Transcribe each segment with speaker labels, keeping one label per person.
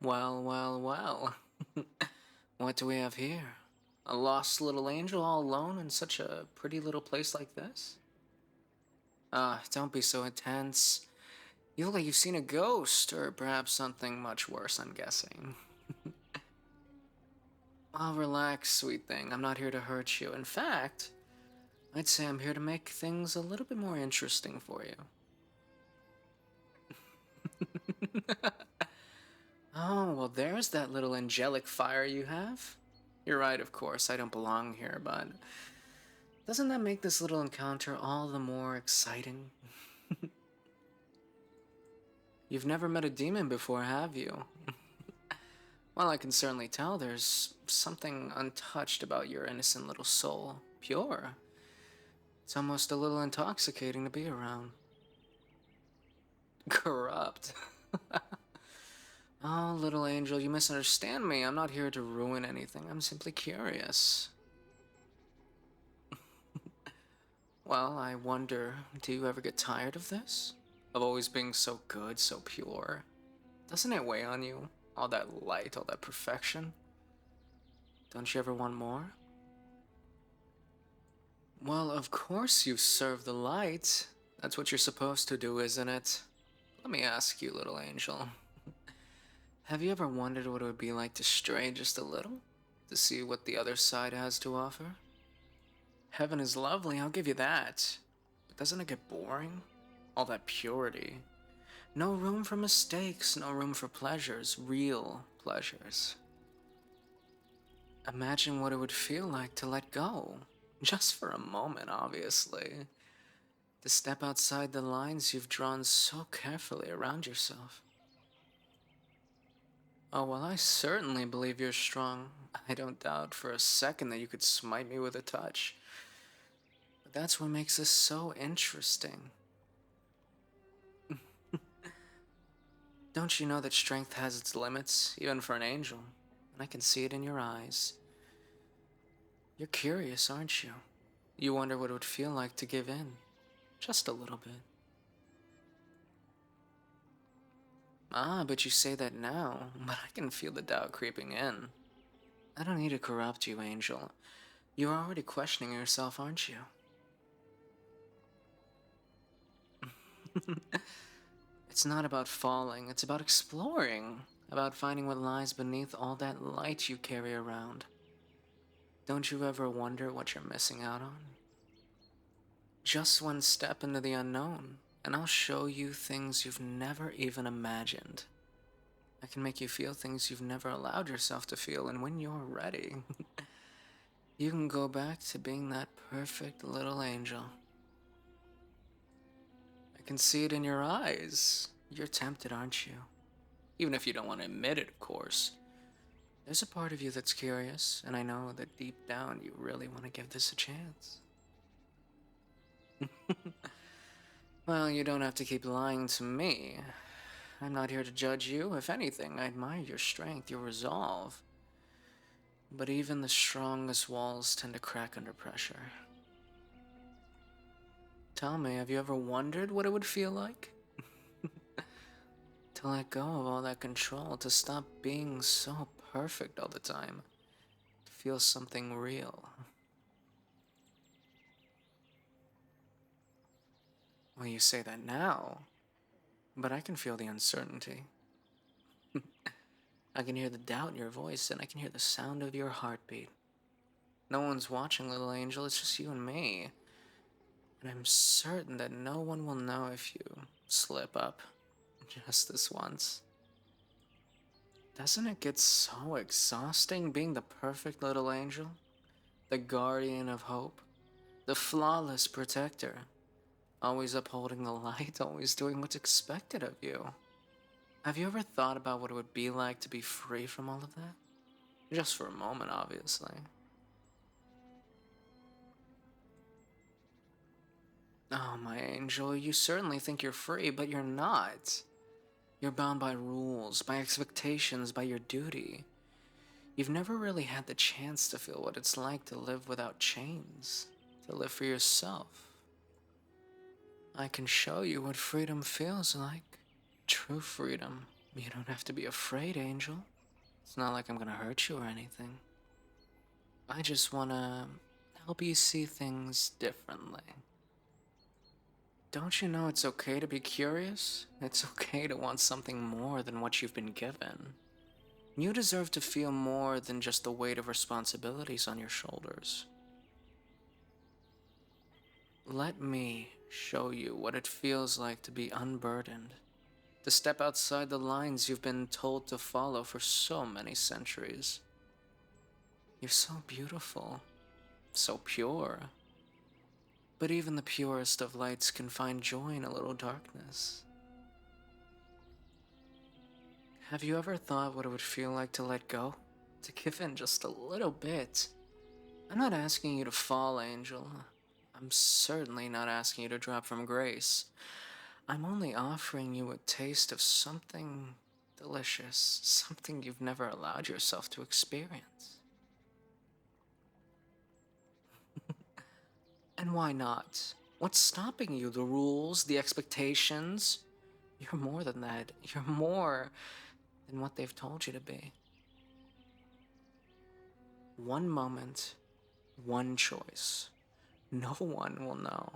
Speaker 1: Well, well, well. What do we have here? A lost little angel all alone in such a pretty little place like this? Ah, don't be so intense. You look like you've seen a ghost, or perhaps something much worse, I'm guessing. Oh, relax, sweet thing. I'm not here to hurt you. In fact, I'd say I'm here to make things a little bit more interesting for you. Oh, well, there's that little angelic fire you have. You're right, of course, I don't belong here, but doesn't that make this little encounter all the more exciting? You've never met a demon before, have you? Well, I can certainly tell there's something untouched about your innocent little soul. Pure. It's almost a little intoxicating to be around. Corrupt. Oh, little angel, you misunderstand me. I'm not here to ruin anything. I'm simply curious. Well, I wonder, do you ever get tired of this? Of always being so good, so pure? Doesn't it weigh on you? All that light, all that perfection? Don't you ever want more? Well, of course you serve the light. That's what you're supposed to do, isn't it? Let me ask you, little angel. Have you ever wondered what it would be like to stray just a little? To see what the other side has to offer? Heaven is lovely, I'll give you that. But doesn't it get boring? All that purity. No room for mistakes, no room for pleasures, real pleasures. Imagine what it would feel like to let go. Just for a moment, obviously. To step outside the lines you've drawn so carefully around yourself. Oh, well, I certainly believe you're strong. I don't doubt for a second that you could smite me with a touch. But that's what makes this so interesting. Don't you know that strength has its limits, even for an angel? And I can see it in your eyes. You're curious, aren't you? You wonder what it would feel like to give in. Just a little bit. Ah, but you say that now, but I can feel the doubt creeping in. I don't need to corrupt you, Angel. You're already questioning yourself, aren't you? It's not about falling, it's about exploring. About finding what lies beneath all that light you carry around. Don't you ever wonder what you're missing out on? Just one step into the unknown, and I'll show you things you've never even imagined. I can make you feel things you've never allowed yourself to feel, and when you're ready, you can go back to being that perfect little angel. I can see it in your eyes. You're tempted, aren't you? Even if you don't want to admit it, of course. There's a part of you that's curious, and I know that deep down you really want to give this a chance. Well, you don't have to keep lying to me. I'm not here to judge you. If anything, I admire your strength, your resolve. But even the strongest walls tend to crack under pressure. Tell me, have you ever wondered what it would feel like? To let go of all that control, to stop being so perfect all the time, to feel something real. Well, you say that now, but I can feel the uncertainty. I can hear the doubt in your voice, and I can hear the sound of your heartbeat. No one's watching, little angel, it's just you and me. And I'm certain that no one will know if you slip up just this once. Doesn't it get so exhausting being the perfect little angel? The guardian of hope? The flawless protector? Always upholding the light, always doing what's expected of you. Have you ever thought about what it would be like to be free from all of that? Just for a moment, obviously. Oh, my angel, you certainly think you're free, but you're not. You're bound by rules, by expectations, by your duty. You've never really had the chance to feel what it's like to live without chains, to live for yourself. I can show you what freedom feels like. True freedom. You don't have to be afraid, Angel. It's not like I'm gonna hurt you or anything. I just wanna help you see things differently. Don't you know it's okay to be curious? It's okay to want something more than what you've been given. You deserve to feel more than just the weight of responsibilities on your shoulders. Let me show you what it feels like to be unburdened, to step outside the lines you've been told to follow for so many centuries. You're so beautiful, so pure. But even the purest of lights can find joy in a little darkness. Have you ever thought what it would feel like to let go? To give in just a little bit? I'm not asking you to fall, Angel. I'm certainly not asking you to drop from grace. I'm only offering you a taste of something delicious, something you've never allowed yourself to experience. And why not? What's stopping you? The rules, the expectations? You're more than that. You're more than what they've told you to be. One moment, one choice. No one will know.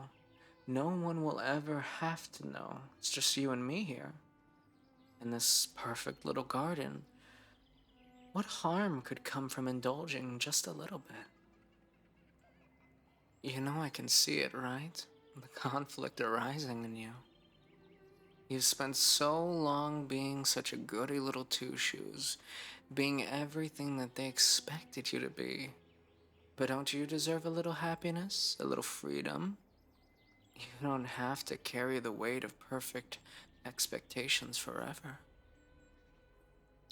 Speaker 1: No one will ever have to know. It's just you and me here. In this perfect little garden. What harm could come from indulging just a little bit? You know I can see it, right? The conflict arising in you. You've spent so long being such a goody little two-shoes, being everything that they expected you to be. But don't you deserve a little happiness, a little freedom? You don't have to carry the weight of perfect expectations forever.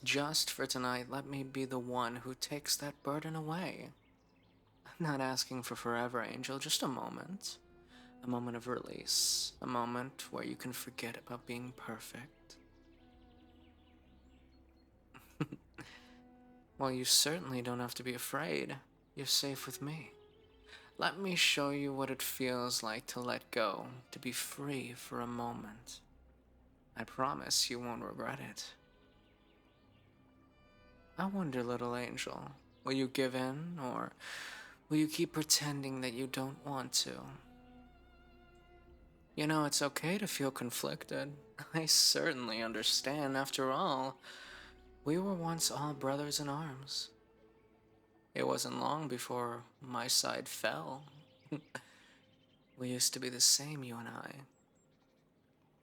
Speaker 1: Just for tonight, let me be the one who takes that burden away. I'm not asking for forever, Angel, just a moment. A moment of release. A moment where you can forget about being perfect. Well, you certainly don't have to be afraid. You're safe with me. Let me show you what it feels like to let go, to be free for a moment. I promise you won't regret it. I wonder, little angel, will you give in, or will you keep pretending that you don't want to? You know, it's okay to feel conflicted. I certainly understand. After all, we were once all brothers in arms. It wasn't long before my side fell. We used to be the same, you and I.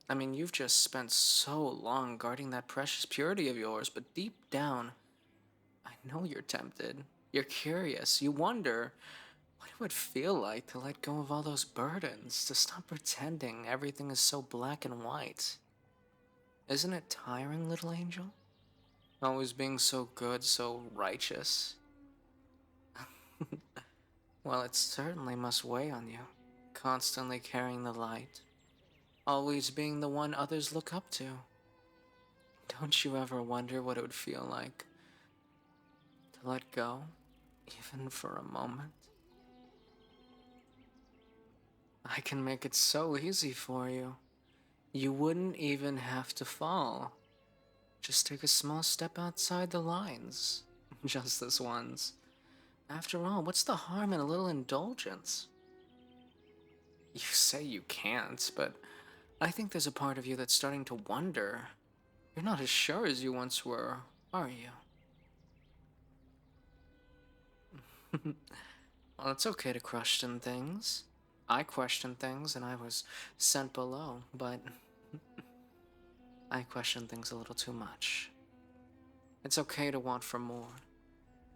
Speaker 1: I mean, you've just spent so long guarding that precious purity of yours, but deep down, I know you're tempted. You're curious. You wonder what it would feel like to let go of all those burdens, to stop pretending everything is so black and white. Isn't it tiring, little angel? Always being so good, so righteous. Well, it certainly must weigh on you, constantly carrying the light, always being the one others look up to. Don't you ever wonder what it would feel like to let go, even for a moment? I can make it so easy for you. You wouldn't even have to fall. Just take a small step outside the lines. Just this once. After all, what's the harm in a little indulgence? You say you can't, but I think there's a part of you that's starting to wonder. You're not as sure as you once were, are you? Well, it's okay to question things. I questioned things and I was sent below, but I question things a little too much. It's okay to want for more.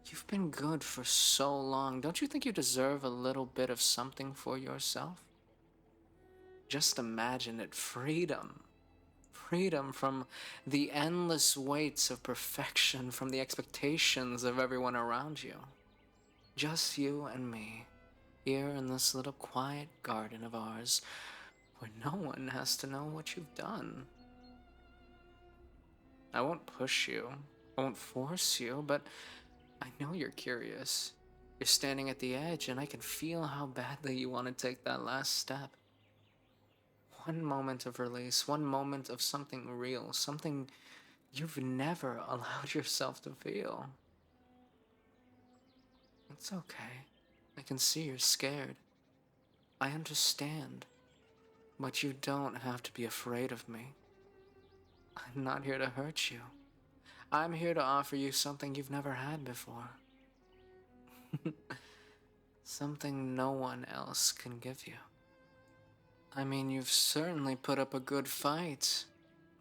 Speaker 1: You've been good for so long. Don't you think you deserve a little bit of something for yourself? Just imagine it, freedom. Freedom from the endless weights of perfection, from the expectations of everyone around you. Just you and me, here in this little quiet garden of ours, where no one has to know what you've done. I won't push you, I won't force you, but I know you're curious. You're standing at the edge, and I can feel how badly you want to take that last step. One moment of release, one moment of something real, something you've never allowed yourself to feel. It's okay. I can see you're scared. I understand. But you don't have to be afraid of me. I'm not here to hurt you. I'm here to offer you something you've never had before. Something no one else can give you. I mean, you've certainly put up a good fight,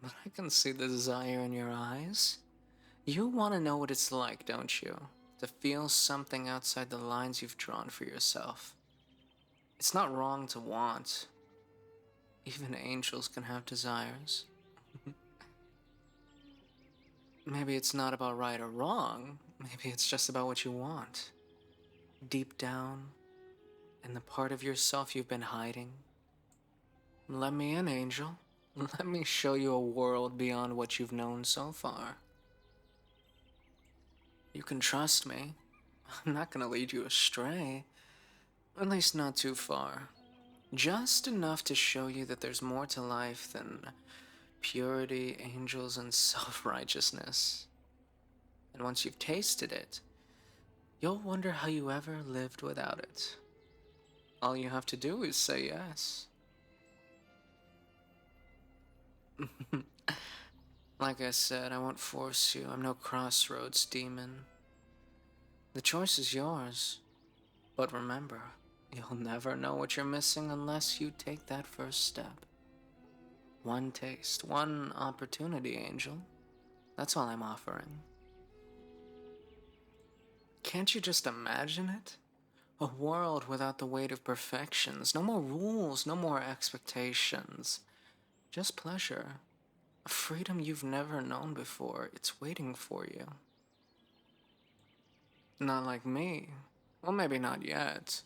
Speaker 1: but I can see the desire in your eyes. You want to know what it's like, don't you? To feel something outside the lines you've drawn for yourself. It's not wrong to want. Even angels can have desires. Maybe it's not about right or wrong. Maybe it's just about what you want. Deep down, in the part of yourself you've been hiding. Let me in, angel. Let me show you a world beyond what you've known so far. You can trust me. I'm not gonna lead you astray. At least not too far. Just enough to show you that there's more to life than purity, angels, and self-righteousness. And once you've tasted it, you'll wonder how you ever lived without it. All you have to do is say yes. Like I said, I won't force you. I'm no crossroads demon. The choice is yours. But remember, you'll never know what you're missing unless you take that first step. One taste, one opportunity, Angel. That's all I'm offering. Can't you just imagine it? A world without the weight of perfections. No more rules, no more expectations. Just pleasure. A freedom you've never known before. It's waiting for you. Not like me. Well, maybe not yet.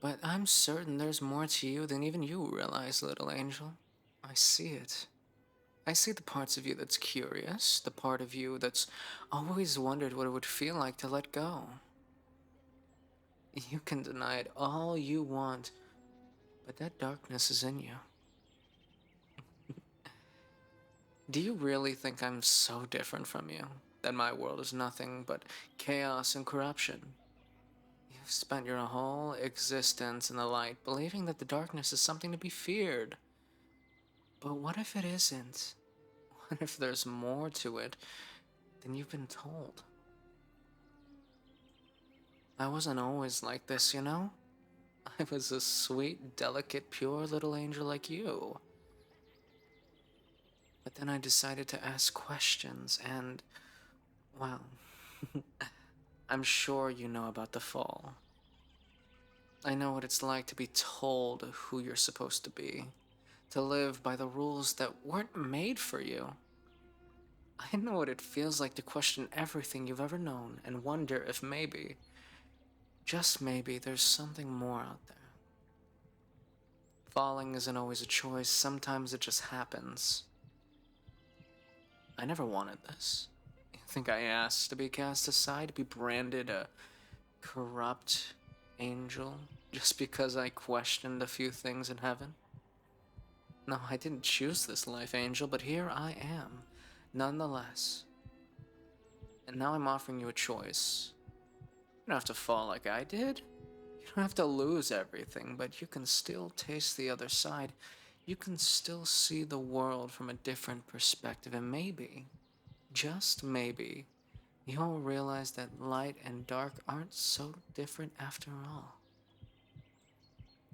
Speaker 1: But I'm certain there's more to you than even you realize, little angel. I see it. I see the parts of you that's curious, the part of you that's always wondered what it would feel like to let go. You can deny it all you want, but that darkness is in you. Do you really think I'm so different from you? That my world is nothing but chaos and corruption? You've spent your whole existence in the light, believing that the darkness is something to be feared. But what if it isn't? What if there's more to it than you've been told? I wasn't always like this, you know? I was a sweet, delicate, pure little angel like you. But then I decided to ask questions and, well, I'm sure you know about the fall. I know what it's like to be told who you're supposed to be, to live by the rules that weren't made for you. I know what it feels like to question everything you've ever known and wonder if maybe, just maybe, there's something more out there. Falling isn't always a choice, sometimes it just happens. I never wanted this. You think I asked to be cast aside, to be branded a corrupt angel, just because I questioned a few things in heaven? No, I didn't choose this life, Angel, but here I am, nonetheless. And now I'm offering you a choice. You don't have to fall like I did. You don't have to lose everything, but you can still taste the other side. You can still see the world from a different perspective, and maybe, just maybe, you'll realize that light and dark aren't so different after all.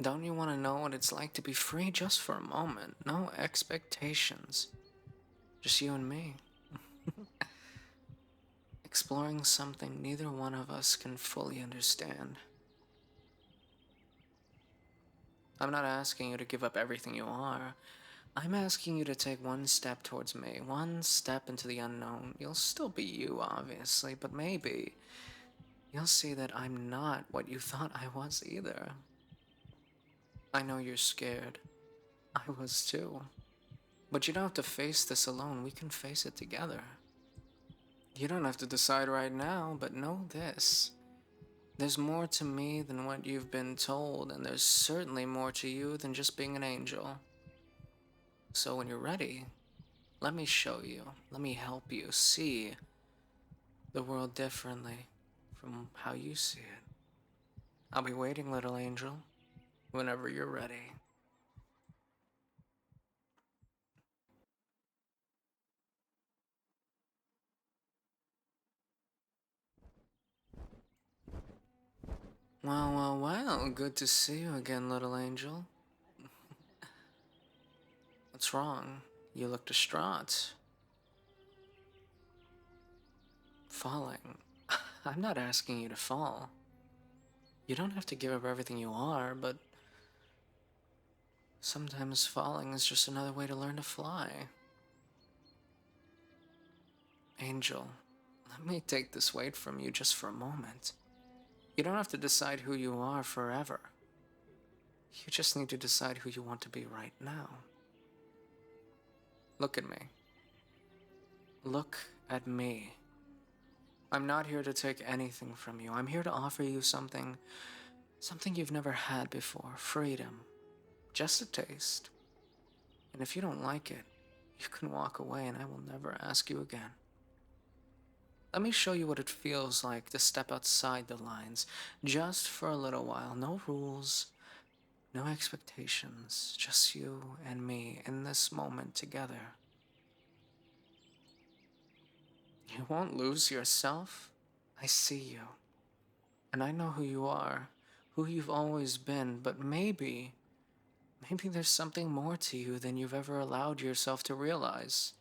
Speaker 1: Don't you want to know what it's like to be free just for a moment? No expectations. Just you and me. Exploring something neither one of us can fully understand. I'm not asking you to give up everything you are. I'm asking you to take one step towards me, one step into the unknown. You'll still be you, obviously, but maybe you'll see that I'm not what you thought I was either. I know you're scared. I was too. But you don't have to face this alone. We can face it together. You don't have to decide right now, but know this. There's more to me than what you've been told, and there's certainly more to you than just being an angel. So when you're ready, Let me show you. Let me help you see the world differently from how you see it. I'll be waiting, little angel, whenever you're ready. Well, good to see you again, little angel. What's wrong? You look distraught. Falling. I'm not asking you to fall. You don't have to give up everything you are, but sometimes falling is just another way to learn to fly. Angel, let me take this weight from you just for a moment. You don't have to decide who you are forever. You just need to decide who you want to be right now. Look at me. Look at me. I'm not here to take anything from you. I'm here to offer you something you've never had before. Freedom. Just a taste. And if you don't like it, you can walk away and I will never ask you again. Let me show you what it feels like to step outside the lines, just for a little while. No rules, no expectations, just you and me in this moment together. You won't lose yourself. I see you. And I know who you are, who you've always been, but maybe there's something more to you than you've ever allowed yourself to realize.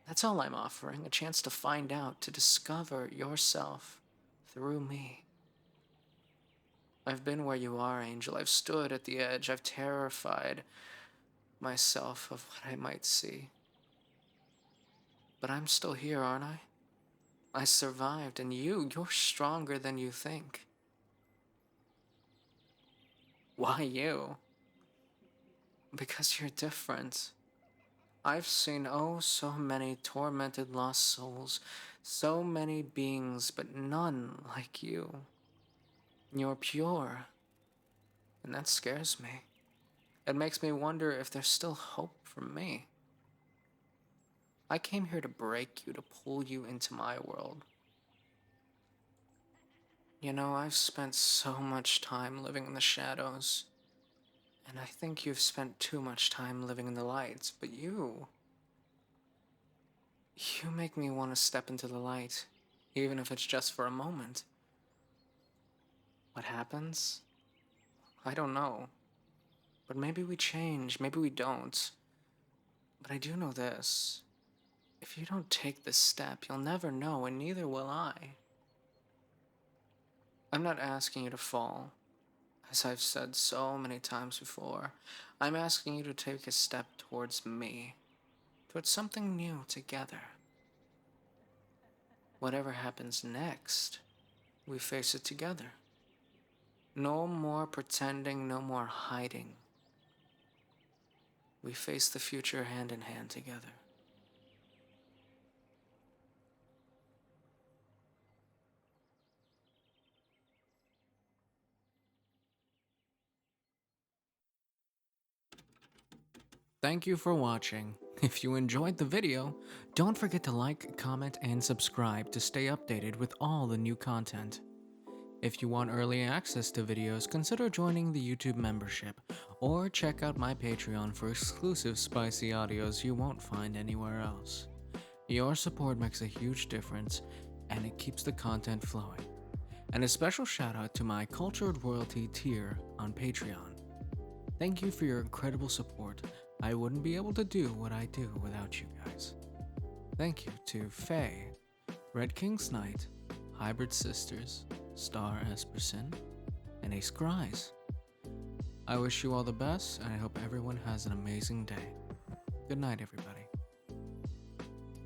Speaker 1: That's all I'm offering, a chance to find out, to discover yourself through me. I've been where you are, Angel. I've stood at the edge. I've terrified myself of what I might see. But I'm still here, aren't I? I survived, and you're stronger than you think. Why you? Because you're different. I've seen so many tormented lost souls, so many beings, but none like you. You're pure, and that scares me. It makes me wonder if there's still hope for me. I came here to break you, to pull you into my world. You know, I've spent so much time living in the shadows, and I think you've spent too much time living in the lights, but you make me want to step into the light, even if it's just for a moment. What happens? I don't know. But maybe we change, maybe we don't. But I do know this. If you don't take this step, you'll never know, and neither will I. I'm not asking you to fall, as I've said so many times before. I'm asking you to take a step towards me, towards something new together. Whatever happens next, we face it together. No more pretending, no more hiding. We face the future hand in hand together. Thank you for watching. If you enjoyed the video, don't forget to like, comment, and subscribe to stay updated with all the new content. If you want early access to videos, consider joining the YouTube membership, or check out my Patreon for exclusive spicy audios you won't find anywhere else. Your support makes a huge difference, and it keeps the content flowing. And a special shout out to my Cultured Royalty tier on Patreon. Thank you for your incredible support. I wouldn't be able to do what I do without you guys. Thank you to Faye, RedKingsKnight, Hybrid Sisters, Star Esperson, and Ace Grise. I wish you all the best, and I hope everyone has an amazing day. Good night, everybody.